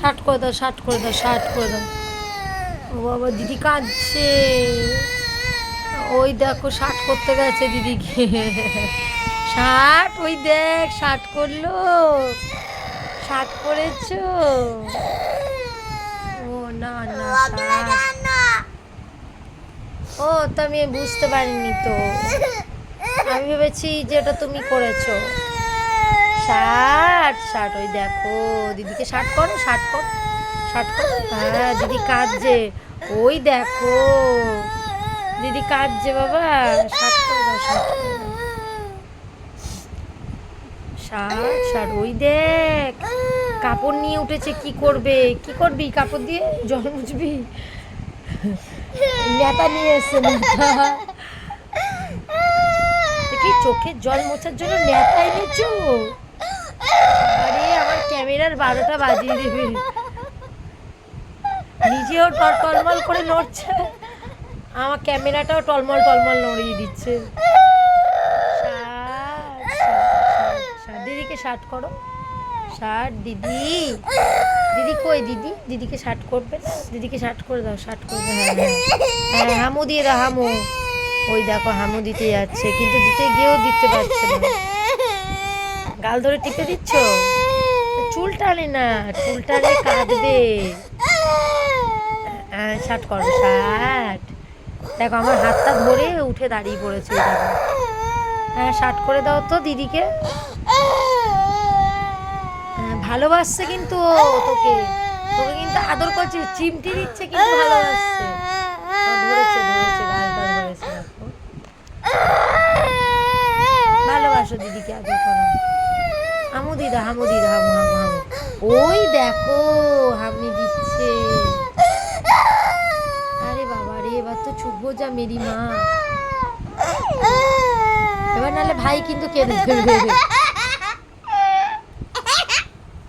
Shirt করে দাও, shirt করে দাও, শার্ট করে দাও। ও বাবা, দিদি কাঁদছে। ওই দেখো শার্ট করতে গেছে দিদিকে। শার্ট, ওই দেখ শার্ট করলো। শার্ট করেছো? ও না না, শার্ট। ও তো আমি বুঝতে পারিনি তো, আমি ভেবেছি যে ওটা তুমি করেছো। শার্ট, শার্ট, ওই দেখো দিদিকে শার্ট করো, শার্ট করো, শার্ট করো। হ্যাঁ, দিদি কাঁদছে। ওই দেখো দিদি কাঁদছে বাবা। শার্ট করে দাও, শার্ট করে দাও। শার্ট, শার্ট, ওই দেখ কাপড় নিয়ে উঠেছে। কি করবে, কি করবি কাপড় দিয়ে? জল মুছবি? নেতা নিয়ে এসছে, নেতা। দেখি চোখের জল মোছার জন্য নেতা এনেছো? আরে আমার ক্যামেরার 12টা বাজিয়ে দেবে। নিজেও টলমল করে নড়ছে, আমার ক্যামেরাটাও টলমল টলমল নড়িয়ে দিচ্ছে। শার্ট, শার্ট, শার্ট, দিদিকে শার্ট করো। শার্ট, দিদি, দিদি কই দিদি? দিদিকে শার্ট করবে না? দিদিকে শার্ট করে দাও, শার্ট করবে। হ্যাঁ হ্যাঁ হ্যাঁ, হামু দিয়ে দাও, হামু। ওই দেখো হামু দিতে যাচ্ছে, কিন্তু দিতে গিয়েও দিতে পারছে না। গাল ধরে টিপে দিচ্ছ? চুল টানে না, চুল টানে কাঁদবে। শার্ট করো, শার্ট। দেখো আমার হাতটা ধরে উঠে দাঁড়িয়ে পড়েছে। দেখো, হ্যাঁ শার্ট করে দাও তো দিদিকে। ভালোবাসছে কিন্তু ও তোকে, তোকে কিন্তু আদর করছে, চিমটি দিচ্ছে কিন্তু ভালোবাসছে। ধরেছে, ধরেছে, গালটা ধরেছে। দেখো, ভালোবাসো দিদিকে, আদর করো। হামু দিদা, হামু দিদা, হামু হামু হামু। ওই দেখো হামনি দিচ্ছে। আরে বাবা রে, এবার তো চুপ যা মেরি মা। এবার নাহলে ভাই কিন্তু কেঁদে ফেলবে।